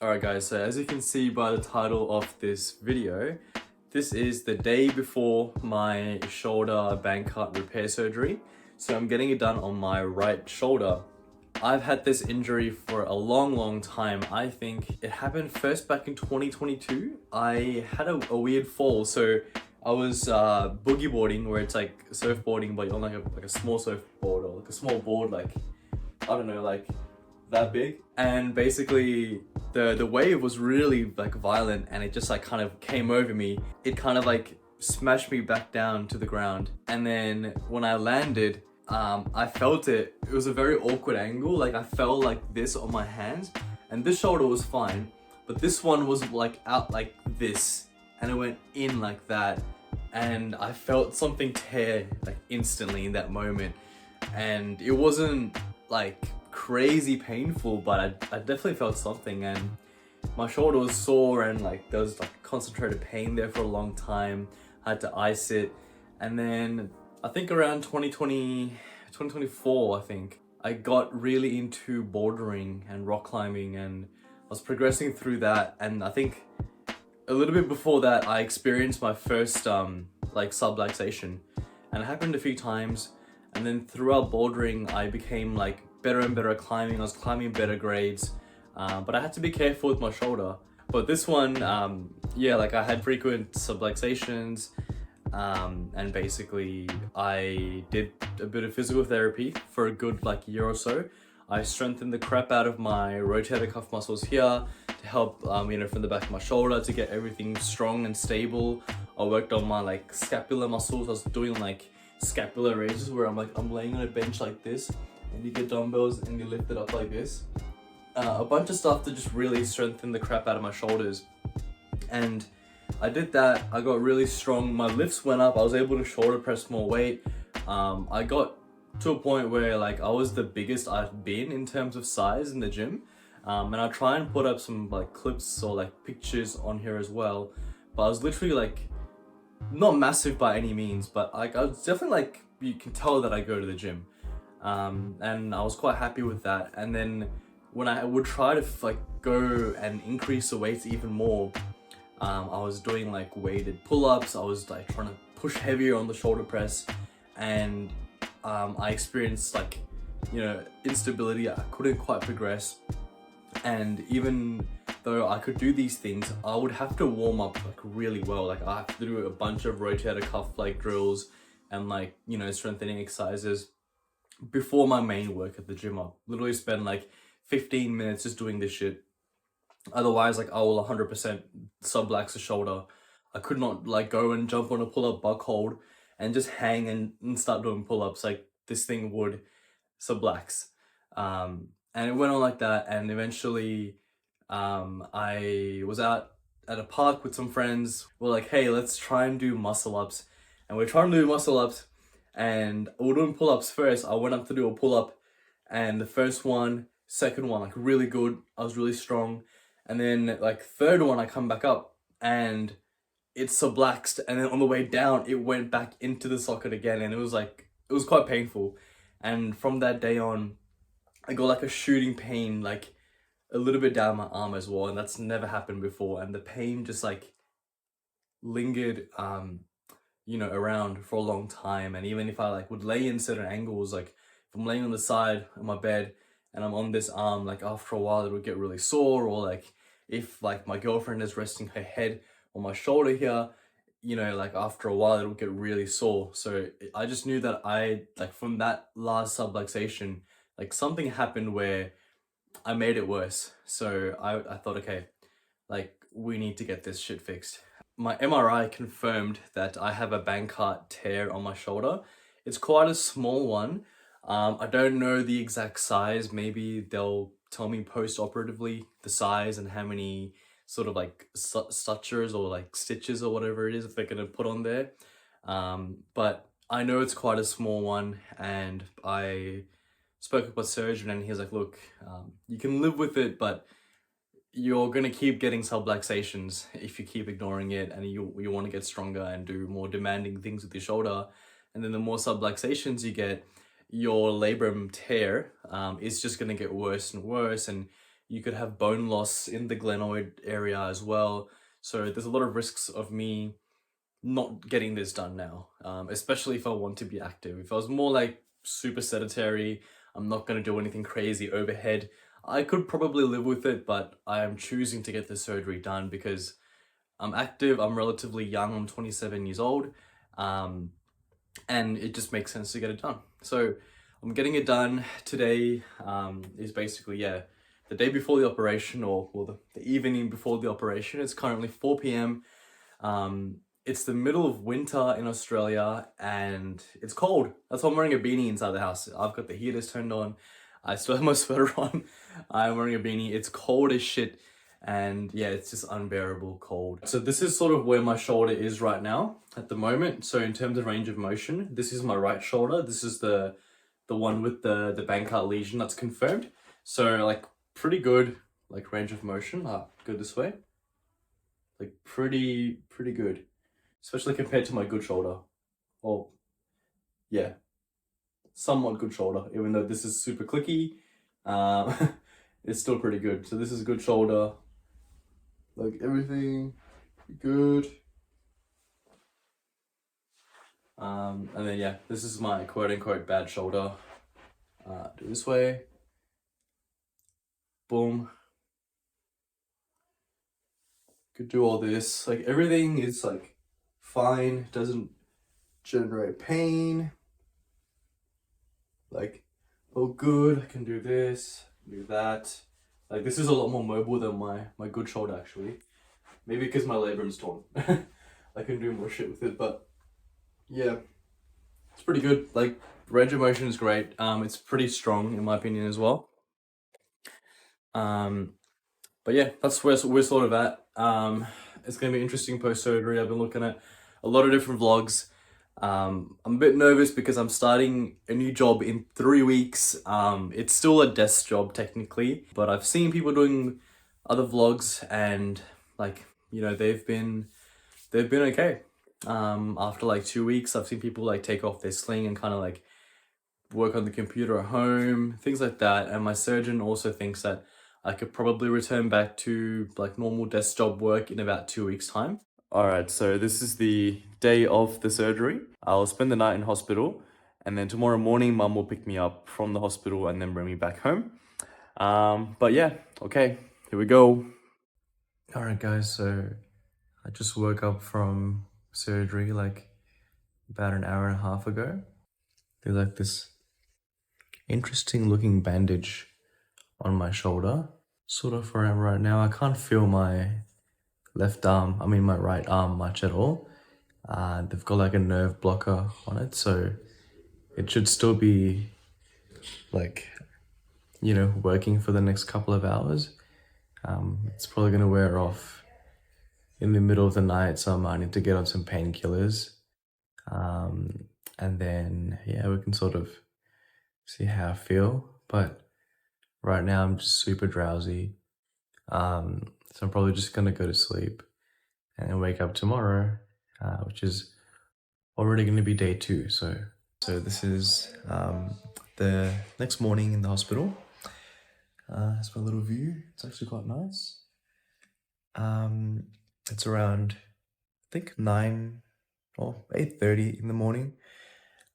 Alright guys, so as you can see by the title of this video, this is the day before my shoulder bankart repair surgery. So I'm getting it done on my right shoulder. I've had this injury for a long time. I think it happened first back in 2022. I had a weird fall. So I was boogie boarding, where it's like surfboarding but on like a small surfboard, or like a small board, like, I don't know, like that big. And basically the wave was really like violent, and it just like kind of came over me. It kind of like smashed me back down to the ground, and then when I landed, I felt it. It was a very awkward angle. Like I fell like this on my hands, and this shoulder was fine, but this one was like out like this, and it went in like that, and I felt something tear like instantly in that moment. And it wasn't like crazy painful, but I definitely felt something, and my shoulder was sore, and like there was like concentrated pain there for a long time. I had to ice it, and then I think around 2024, I think I got really into bouldering and rock climbing, and I was progressing through that. And I think a little bit before that, I experienced my first like subluxation, and it happened a few times. And then throughout bouldering, I became like better and better at climbing. I was climbing better grades, but I had to be careful with my shoulder. But this one, yeah, like I had frequent subluxations, and basically I did a bit of physical therapy for a good like year or so. I strengthened the crap out of my rotator cuff muscles here to help, from the back of my shoulder to get everything strong and stable. I worked on my like scapular muscles. I was doing like scapular raises, where I'm laying on a bench like this, and you get dumbbells and you lift it up like this. A bunch of stuff to just really strengthen the crap out of my shoulders. And I did that. I got really strong. My lifts went up. I was able to shoulder press more weight. I got to a point where like I was the biggest I've been in terms of size in the gym. And I'll try and put up some like clips or like pictures on here as well. But I was literally like not massive by any means, but like I was definitely like, you can tell that I go to the gym. And I was quite happy with that. And then when I would try to like go and increase the weights even more, I was doing like weighted pull-ups. I was like trying to push heavier on the shoulder press, and I experienced like, instability. I couldn't quite progress. And even though I could do these things, I would have to warm up like really well. Like I have to do a bunch of rotator cuff like drills and like, strengthening exercises before my main work at the gym. I'll literally spend like 15 minutes just doing this shit. Otherwise, like I will 100% sublux the shoulder. I could not like go and jump on a pull-up buck hold and just hang and start doing pull-ups. Like this thing would sublux. And it went on like that, and eventually I was out at a park with some friends. We're like, hey, let's try and do muscle ups. And we're trying to do muscle ups, and we're doing pull-ups first. I went up to do a pull-up, and the first one, second one, like really good. I was really strong. And then like third one, I come back up and it subluxed, and then on the way down, it went back into the socket again, and it was quite painful. And from that day on, I got like a shooting pain, like a little bit down my arm as well, and that's never happened before. And the pain just like lingered, around for a long time. And even if I like would lay in certain angles, like if I'm laying on the side of my bed and I'm on this arm, like after a while it would get really sore. Or like if like my girlfriend is resting her head on my shoulder here, like after a while it would get really sore. So I just knew that from that last subluxation, like something happened where I made it worse. So I thought, okay, like we need to get this shit fixed. My MRI confirmed that I have a bankart tear on my shoulder. It's quite a small one. I don't know the exact size. Maybe they'll tell me post-operatively the size and how many sort of like sutures or like stitches or whatever it is if they're gonna put on there. But I know it's quite a small one, and I spoke with my surgeon, and he was like, look, you can live with it, but you're gonna keep getting subluxations if you keep ignoring it, and you want to get stronger and do more demanding things with your shoulder. And then the more subluxations you get, your labrum tear is just gonna get worse and worse, and you could have bone loss in the glenoid area as well. So there's a lot of risks of me not getting this done now, especially if I want to be active. If I was more like super sedentary, I'm not going to do anything crazy overhead, I could probably live with it, but I am choosing to get the surgery done because I'm active, I'm relatively young, I'm 27 years old, um, and it just makes sense to get it done. So I'm getting it done today. Is basically, yeah, the day before the operation, or well, the evening before the operation. It's currently 4 p.m. It's the middle of winter in Australia and it's cold. That's why I'm wearing a beanie inside the house. I've got the heaters turned on. I still have my sweater on. I'm wearing a beanie. It's cold as shit. And yeah, it's just unbearable cold. So this is sort of where my shoulder is right now at the moment. So in terms of range of motion, this is my right shoulder. This is the one with the bankart lesion that's confirmed. So like pretty good like range of motion. Go this way. Like pretty good, especially compared to my good shoulder. Well, yeah, somewhat good shoulder, even though this is super clicky. Um, it's still pretty good. So this is a good shoulder. Like everything good. And then yeah, this is my quote unquote bad shoulder. Do this way. Boom. Could do all this. Like everything is like fine. Doesn't generate pain. Like, oh good, I can do this, do that. Like this is a lot more mobile than my good shoulder actually. Maybe because my labrum's torn. I can do more shit with it, but yeah, it's pretty good. Like range of motion is great. It's pretty strong in my opinion as well. But yeah, that's where we're sort of at. It's gonna be interesting post-surgery. I've been looking at a lot of different vlogs. I'm a bit nervous because I'm starting a new job in 3 weeks. It's still a desk job technically, but I've seen people doing other vlogs and like, you know, they've been okay. After like 2 weeks, I've seen people like take off their sling and kind of like work on the computer at home, things like that. And my surgeon also thinks that I could probably return back to like normal desk job work in about 2 weeks time. All right, so this is the day of the surgery. I'll spend the night in hospital, and then tomorrow morning, mum will pick me up from the hospital and then bring me back home. But yeah, okay, here we go. All right, guys, so I just woke up from surgery like about an hour and a half ago. There's like this interesting looking bandage on my shoulder. Sort of where I'm right now, I can't feel my left arm, I mean my right arm much at all. They've got like a nerve blocker on it, so it should still be like, you know, working for the next couple of hours. It's probably gonna wear off in the middle of the night, so I might need to get on some painkillers. And then, yeah, we can sort of see how I feel. But right now I'm just super drowsy. So I'm probably just gonna go to sleep and then wake up tomorrow, which is already gonna be day 2. So this is the next morning in the hospital. That's my little view. It's actually quite nice. It's around, I think 9 or 8:30 in the morning.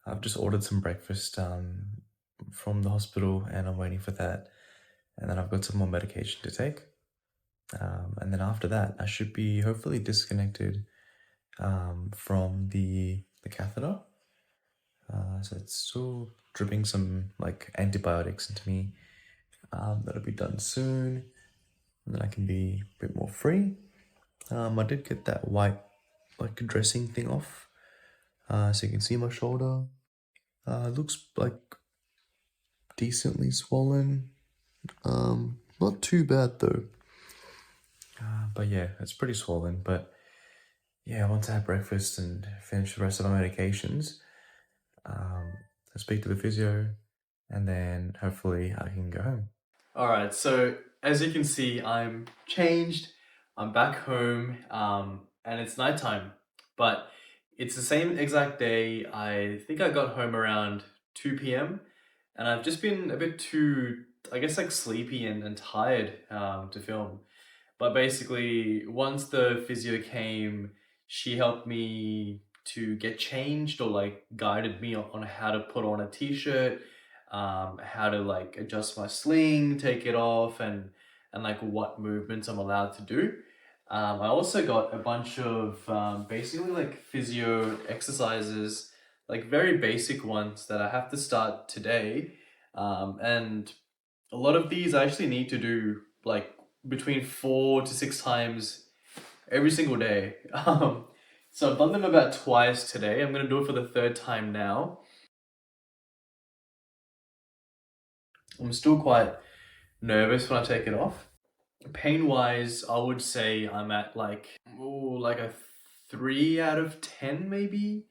I've just ordered some breakfast from the hospital and I'm waiting for that. And then I've got some more medication to take. And then after that, I should be hopefully disconnected from the catheter. So it's still dripping some like antibiotics into me. That'll be done soon. And then I can be a bit more free. I did get that white like dressing thing off. So you can see my shoulder. It looks like decently swollen. Not too bad though. But yeah, it's pretty swollen. But yeah, once I have breakfast and finish the rest of my medications, I'll speak to the physio and then hopefully I can go home. All right, so as you can see, I'm changed. I'm back home and it's nighttime, but it's the same exact day. I think I got home around 2 p.m. and I've just been a bit too I guess like sleepy and tired to film. But basically, once the physio came, she helped me to get changed or like guided me on how to put on a t-shirt, how to like adjust my sling, take it off, and like what movements I'm allowed to do. I also got a bunch of basically like physio exercises, like very basic ones that I have to start today. And a lot of these I actually need to do like between 4 to 6 times every single day. So I've done them about twice today. I'm gonna do it for the third time now. I'm still quite nervous when I take it off. Pain wise, I would say I'm at like like a 3 out of 10 maybe.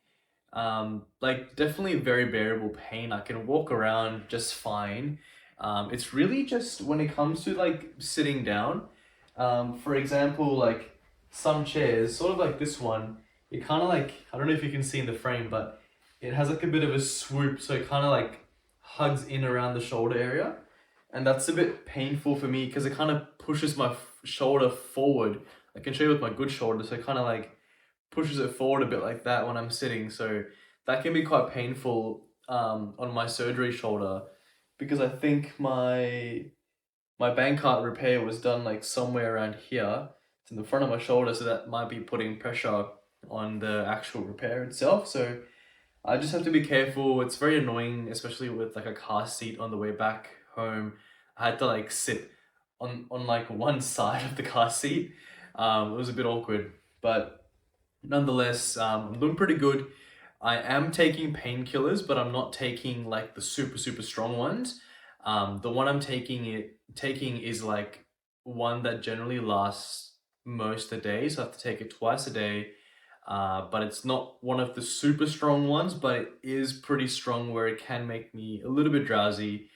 Like definitely very bearable pain. I can walk around just fine. It's really just when it comes to like sitting down. For example, like some chairs, sort of like this one, it kind of like, I don't know if you can see in the frame, but it has like a bit of a swoop, so it kind of like hugs in around the shoulder area. And that's a bit painful for me because it kind of pushes my shoulder forward. I can show you with my good shoulder, so it kind of like pushes it forward a bit like that when I'm sitting. So that can be quite painful on my surgery shoulder because I think my bankart repair was done like somewhere around here. It's in the front of my shoulder, so that might be putting pressure on the actual repair itself. So I just have to be careful. It's very annoying, especially with like a car seat on the way back home. I had to like sit on like one side of the car seat. It was a bit awkward, but nonetheless, I'm doing pretty good. I am taking painkillers, but I'm not taking like the super strong ones. The one I'm taking is like one that generally lasts most of the day, so I have to take it twice a day. But it's not one of the super strong ones, but it is pretty strong where it can make me a little bit drowsy.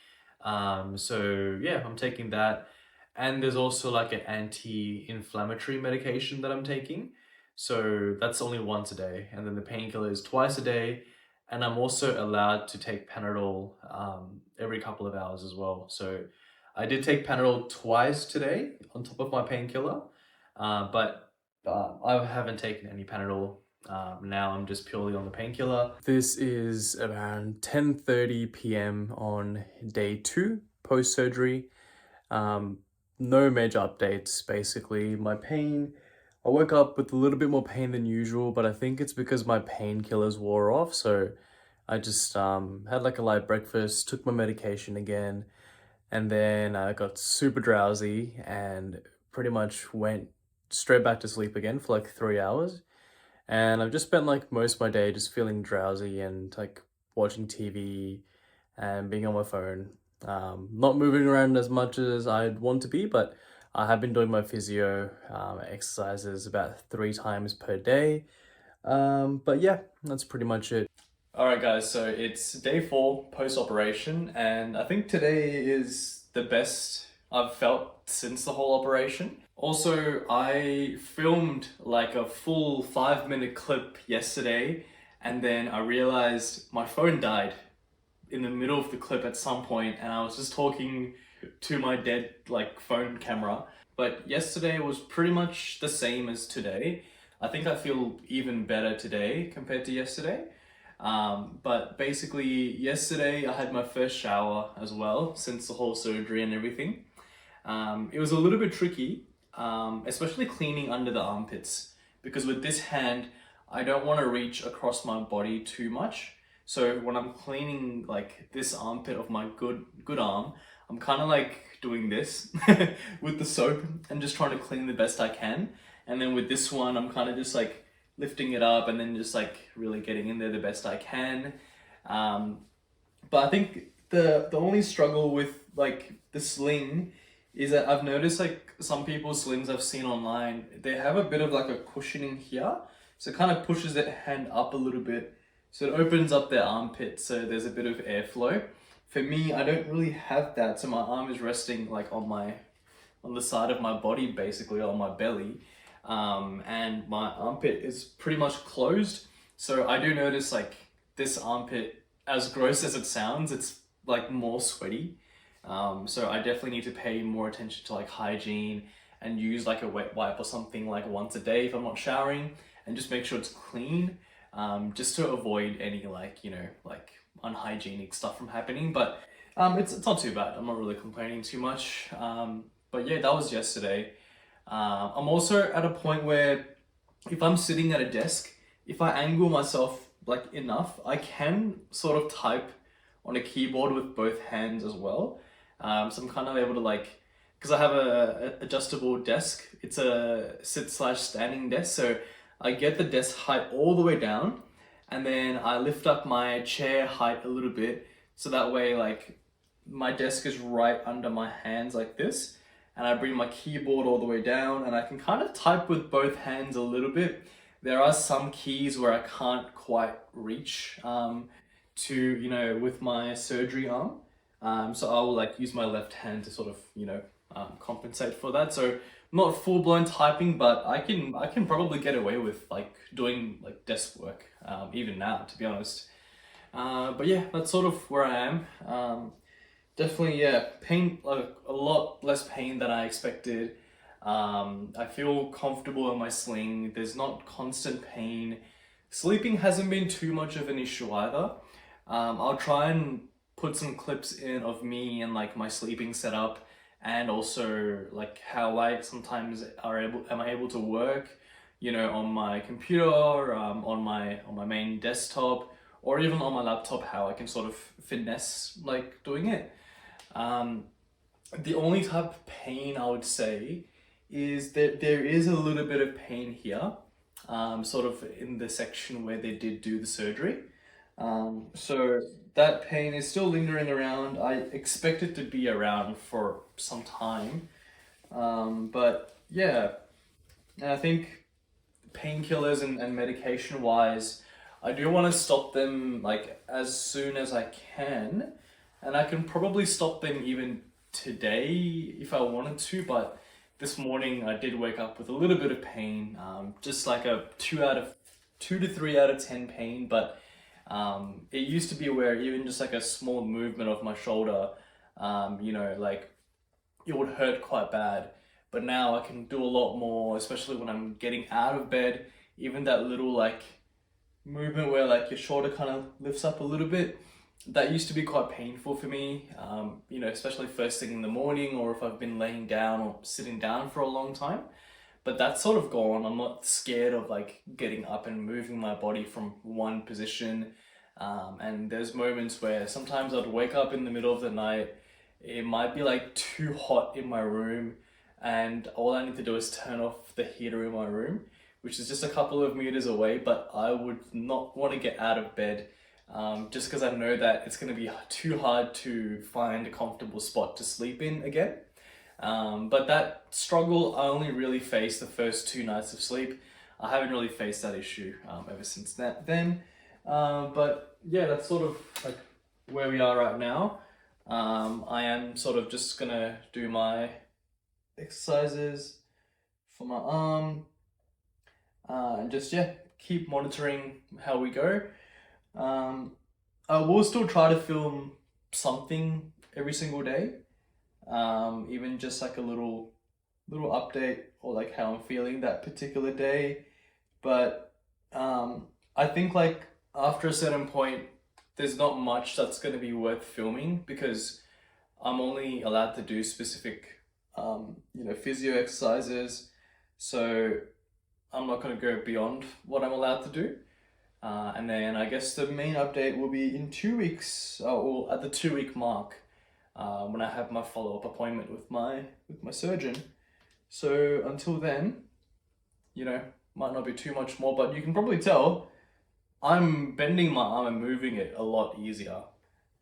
So yeah, I'm taking that. And there's also like an anti-inflammatory medication that I'm taking. So that's only once a day. And then the painkiller is twice a day. And I'm also allowed to take Panadol every couple of hours as well. So I did take Panadol twice today on top of my painkiller. But I haven't taken any Panadol. Now I'm just purely on the painkiller. This is around 10:30 p.m. on day 2 post-surgery. No major updates, basically. My pain, I woke up with a little bit more pain than usual, but I think it's because my painkillers wore off. So I just had like a light breakfast, took my medication again, and then I got super drowsy and pretty much went straight back to sleep again for like 3 hours. And I've just spent like most of my day just feeling drowsy and like watching TV and being on my phone. Not moving around as much as I'd want to be, but I have been doing my physio exercises about 3 times per day. But yeah, that's pretty much it. All right, guys, so it's day 4 post-operation, and I think today is the best I've felt since the whole operation. Also, I filmed like a full 5-minute clip yesterday, and then I realized my phone died in the middle of the clip at some point, and I was just talking to my dead like phone camera. But yesterday was pretty much the same as today. I think I feel even better today compared to yesterday. But basically yesterday I had my first shower as well since the whole surgery and everything. It was a little bit tricky, especially cleaning under the armpits, because with this hand, I don't want to reach across my body too much. So when I'm cleaning like this armpit of my good arm, I'm kind of like doing this with the soap and just trying to clean the best I can. And then with this one, I'm kind of just like lifting it up and then just like really getting in there the best I can. But I think the only struggle with like the sling is that I've noticed like some people's slings I've seen online, they have a bit of like a cushioning here. So it kind of pushes that hand up a little bit. So it opens up their armpit so there's a bit of airflow. For me, I don't really have that. So my arm is resting like on the side of my body, basically on my belly. And my armpit is pretty much closed. So I do notice like this armpit, as gross as it sounds, it's like more sweaty. So I definitely need to pay more attention to like hygiene and use like a wet wipe or something like once a day if I'm not showering, and just make sure it's clean, just to avoid any like, like unhygienic stuff from happening. But it's not too bad. I'm not really complaining too much. But yeah, that was yesterday. I'm also at a point where if I'm sitting at a desk, if I angle myself like enough, I can sort of type on a keyboard with both hands as well. So I'm kind of able to like, because I have a adjustable desk. It's a sit/standing desk, so I get the desk height all the way down, and then I lift up my chair height a little bit, so that way like my desk is right under my hands like this, and I bring my keyboard all the way down, and I can kind of type with both hands a little bit. There are some keys where I can't quite reach to, with my surgery arm. So I will like use my left hand to sort of, compensate for that. So not full blown typing, but I can probably get away with like doing like desk work, even now, to be honest. But yeah, that's sort of where I am. Definitely, yeah, pain, like a lot less pain than I expected. I feel comfortable in my sling. There's not constant pain. Sleeping hasn't been too much of an issue either. I'll try and put some clips in of me and like my sleeping setup, and also like how I sometimes am I able to work, on my computer, on my main desktop, or even on my laptop, how I can sort of finesse like doing it. Um, the only type of pain I would say is that there is a little bit of pain here, sort of in the section where they did do the surgery. So that pain is still lingering around. I expect it to be around for some time. But yeah, and I think painkillers and medication wise, I do want to stop them like as soon as I can, and I can probably stop them even today if I wanted to. But this morning I did wake up with a little bit of pain, just like a 2 to 3 out of 10 pain. But it used to be where even just like a small movement of my shoulder, like it would hurt quite bad. But now I can do a lot more, especially when I'm getting out of bed. Even that little like movement where like your shoulder kind of lifts up a little bit, that used to be quite painful for me, especially first thing in the morning, or if I've been laying down or sitting down for a long time. But that's sort of gone. I'm not scared of like getting up and moving my body from one position. And there's moments where sometimes I'd wake up in the middle of the night, it might be like too hot in my room, and all I need to do is turn off the heater in my room, which is just a couple of meters away, but I would not want to get out of bed, just because I know that it's going to be too hard to find a comfortable spot to sleep in again. But that struggle I only really faced the first 2 nights of sleep. I haven't really faced that issue ever since then. But yeah, that's sort of like where we are right now. I am sort of just gonna do my exercises for my arm, and just, yeah, keep monitoring how we go. I will still try to film something every single day, even just like a little update, or like how I'm feeling that particular day. But I think like after a certain point, there's not much that's going to be worth filming, because I'm only allowed to do specific physio exercises. So I'm not going to go beyond what I'm allowed to do. And then I guess the main update will be in 2 weeks, or at the 2 week mark, when I have my follow-up appointment with my surgeon. So until then, might not be too much more, but you can probably tell I'm bending my arm and moving it a lot easier.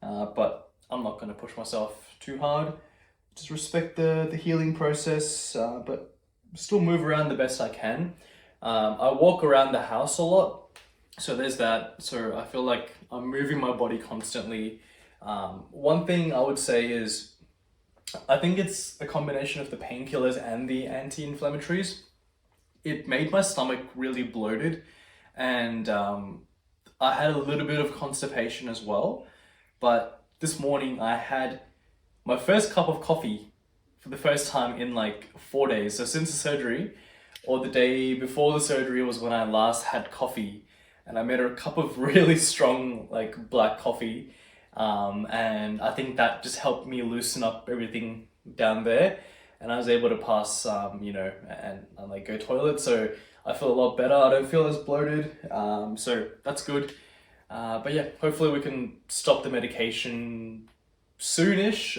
But I'm not going to push myself too hard. Just respect the healing process, but still move around the best I can. I walk around the house a lot, so there's that. So I feel like I'm moving my body constantly. One thing I would say is, I think it's a combination of the painkillers and the anti-inflammatories. It made my stomach really bloated, and I had a little bit of constipation as well. But this morning I had my first cup of coffee for the first time in like 4 days. So since the surgery, or the day before the surgery, was when I last had coffee, and I made a cup of really strong like black coffee, and I think that just helped me loosen up everything down there, and I was able to pass, and like go toilet, so I feel a lot better. I don't feel as bloated, so that's good. But yeah, hopefully we can stop the medication soonish.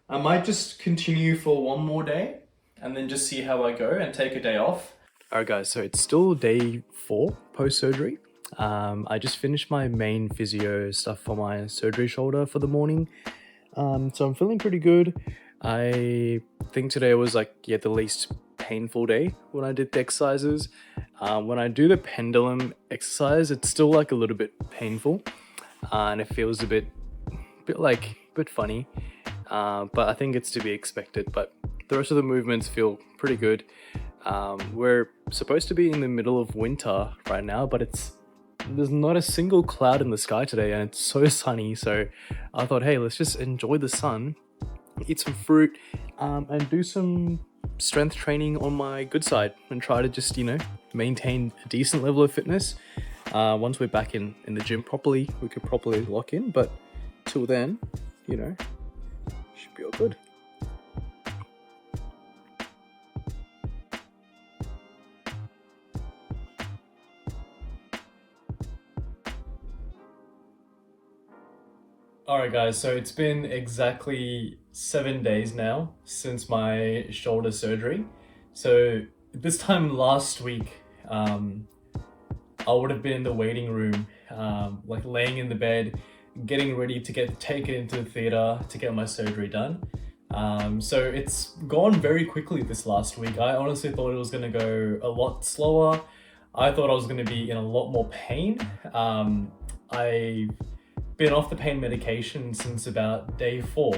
I might just continue for one more day and then just see how I go and take a day off. Alright guys, so it's still day 4 post-surgery. I just finished my main physio stuff for my surgery shoulder for the morning. So I'm feeling pretty good. I think today was like, the least painful day when I did the exercises. When I do the pendulum exercise, it's still like a little bit painful, and it feels a bit funny. But I think it's to be expected. But the rest of the movements feel pretty good. We're supposed to be in the middle of winter right now, but there's not a single cloud in the sky today, and it's so sunny. So I thought, hey, let's just enjoy the sun, eat some fruit, and do some strength training on my good side, and try to just maintain a decent level of fitness. Once we're back in the gym properly, we could properly lock in. But till then, should be all good. Alright guys, so it's been exactly 7 days now since my shoulder surgery. So this time last week, I would have been in the waiting room, like laying in the bed, getting ready to get taken into the theater to get my surgery done. So it's gone very quickly this last week. I honestly thought it was going to go a lot slower. I thought I was going to be in a lot more pain. I've been off the pain medication since about day 4.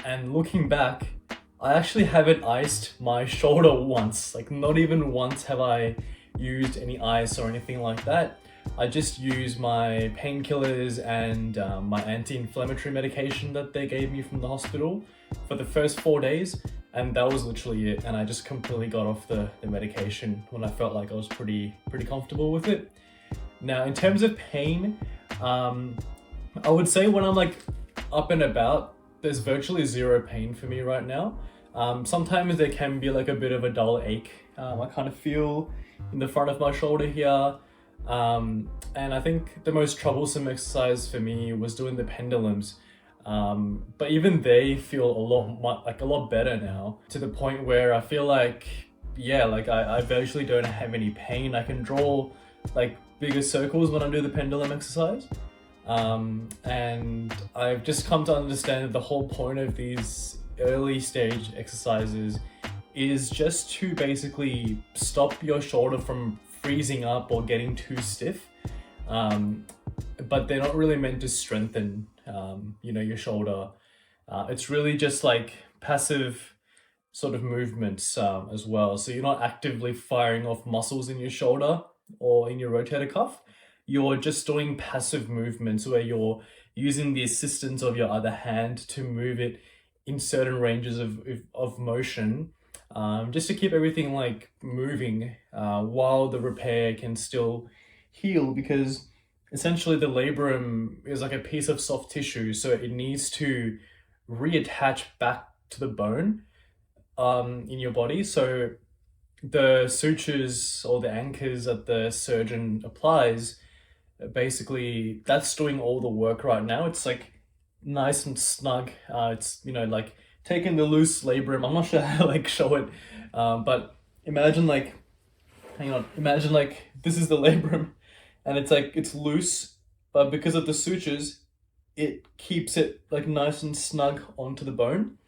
And looking back, I actually haven't iced my shoulder once. Like, not even once have I used any ice or anything like that. I just use my painkillers and my anti-inflammatory medication that they gave me from the hospital for the first 4 days, and that was literally it. And I just completely got off the medication when I felt like I was pretty comfortable with it. Now, in terms of pain, I would say when I'm like up and about, there's virtually zero pain for me right now. Sometimes there can be like a bit of a dull ache. I kind of feel in the front of my shoulder here. And I think the most troublesome exercise for me was doing the pendulums. But even they feel a lot better now, to the point where I feel like, I virtually don't have any pain. I can draw like bigger circles when I do the pendulum exercise. And I've just come to understand that the whole point of these early stage exercises is just to basically stop your shoulder from freezing up or getting too stiff. But they're not really meant to strengthen, your shoulder. It's really just like passive sort of movements as well. So you're not actively firing off muscles in your shoulder or in your rotator cuff. You're just doing passive movements where you're using the assistance of your other hand to move it in certain ranges of motion, just to keep everything like moving while the repair can still heal, because essentially the labrum is like a piece of soft tissue, so it needs to reattach back to the bone in your body. So the sutures or the anchors that the surgeon applies, basically that's doing all the work right now. It's like nice and snug. It's like taking the loose labrum. I'm not sure how to like show it, but imagine like this is the labrum, and it's loose, but because of the sutures, it keeps it like nice and snug onto the bone.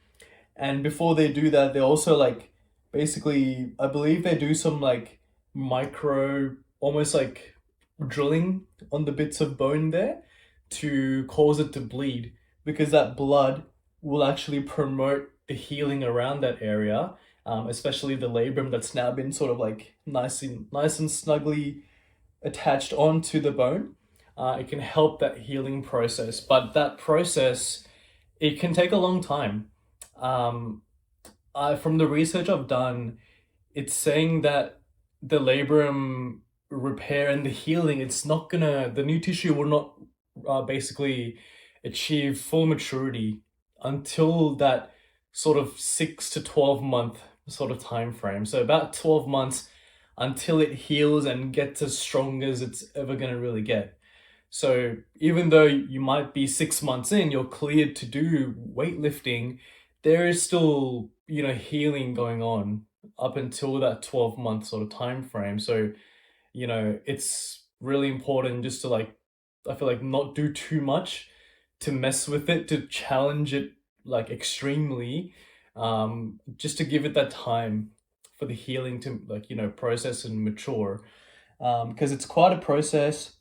And before they do that, they also like basically, I believe they do some like micro, almost like drilling on the bits of bone there to cause it to bleed, because that blood will actually promote the healing around that area, especially the labrum that's now been sort of like nice and snugly attached onto the bone. It can help that healing process, but that process it can take a long time. Um, from the research I've done, it's saying that the labrum repair and the healing, it's not gonna, the new tissue will not basically achieve full maturity until that sort of 6 to 12 month sort of time frame. So about 12 months until it heals and gets as strong as it's ever gonna really get. So even though you might be 6 months in, you're cleared to do weightlifting, there is still, healing going on up until that 12-month sort of time frame. So, it's really important just to like, I feel like not do too much to mess with it, to challenge it like extremely, just to give it that time for the healing to like, process and mature. Because it's quite a process,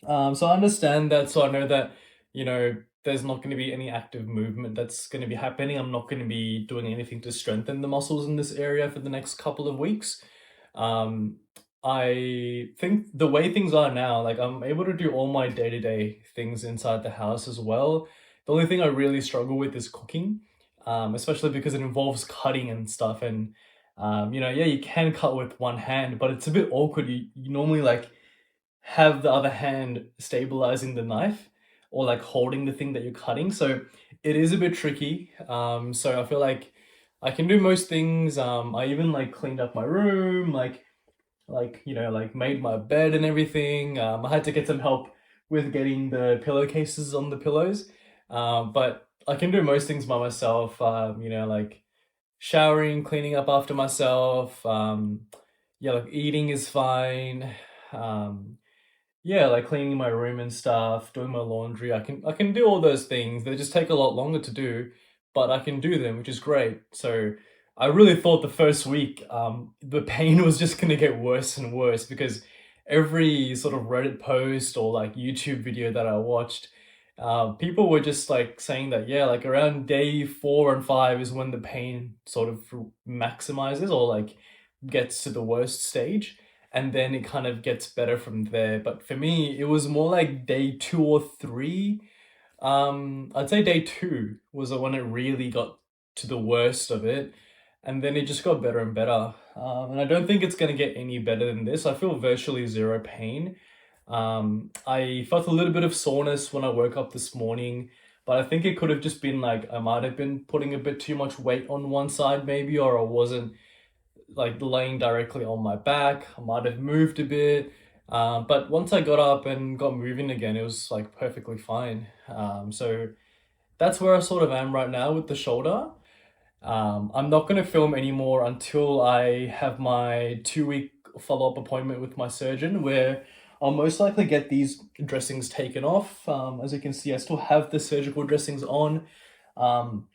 so I understand that. So I know that, there's not going to be any active movement that's going to be happening. I'm not going to be doing anything to strengthen the muscles in this area for the next couple of weeks. Um, I think the way things are now, like I'm able to do all my day-to-day things inside the house as well. The only thing I really struggle with is cooking, especially because it involves cutting and stuff. And, yeah, you can cut with one hand, but it's a bit awkward. You normally like have the other hand stabilizing the knife or like holding the thing that you're cutting. So it is a bit tricky. So I feel like I can do most things. I even like cleaned up my room, like made my bed and everything. I had to get some help with getting the pillowcases on the pillows. But I can do most things by myself. Like showering, cleaning up after myself. Yeah, like eating is fine. Um, yeah, like cleaning my room and stuff, doing my laundry. I can do all those things. They just take a lot longer to do, but I can do them, which is great. So I really thought the first week, the pain was just gonna get worse and worse because every sort of Reddit post or like YouTube video that I watched, people were just like saying that, yeah, like around day 4 and 5 is when the pain sort of maximizes or like gets to the worst stage, and then it kind of gets better from there. But for me, it was more like day 2 or 3. I'd say day 2 was the when it really got to the worst of it, and then it just got better and better. And I don't think it's gonna get any better than this. I feel virtually zero pain. I felt a little bit of soreness when I woke up this morning, but I think it could have just been like I might have been putting a bit too much weight on one side, maybe, or I wasn't like laying directly on my back. I might have moved a bit. But once I got up and got moving again, it was like perfectly fine. So that's where I sort of am right now with the shoulder. I'm not going to film anymore until I have my 2 week follow-up appointment with my surgeon, where I'll most likely get these dressings taken off. As you can see, I still have the surgical dressings on. Um,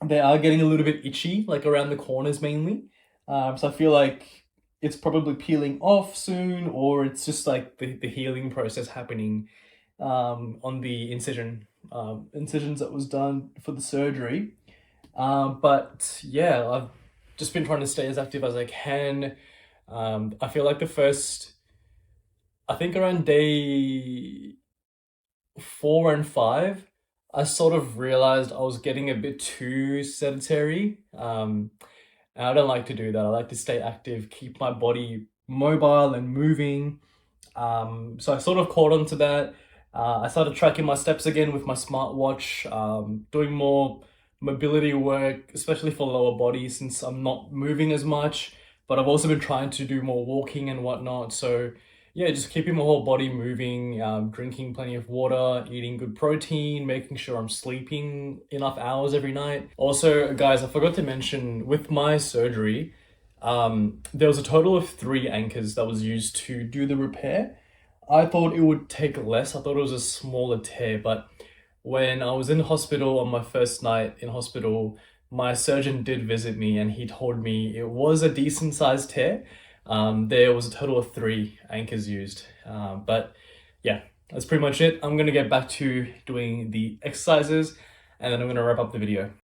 they are getting a little bit itchy, like around the corners mainly. So I feel like it's probably peeling off soon, or it's just like the healing process happening on the incisions that was done for the surgery. But yeah, I've just been trying to stay as active as I can. I feel like I think around day 4 and 5, I sort of realized I was getting a bit too sedentary. And I don't like to do that. I like to stay active, keep my body mobile and moving. So I sort of caught on to that. I started tracking my steps again with my smartwatch, doing more mobility work, especially for lower body since I'm not moving as much. But I've also been trying to do more walking and whatnot. So yeah, just keeping my whole body moving, drinking plenty of water, eating good protein, making sure I'm sleeping enough hours every night. Also, guys, I forgot to mention with my surgery, there was a total of 3 anchors that was used to do the repair. I thought it would take less. I thought it was a smaller tear, but when I was in hospital on my first night in hospital, my surgeon did visit me and he told me it was a decent sized tear. There was a total of 3 anchors used. But yeah, that's pretty much it. I'm gonna get back to doing the exercises and then I'm gonna wrap up the video.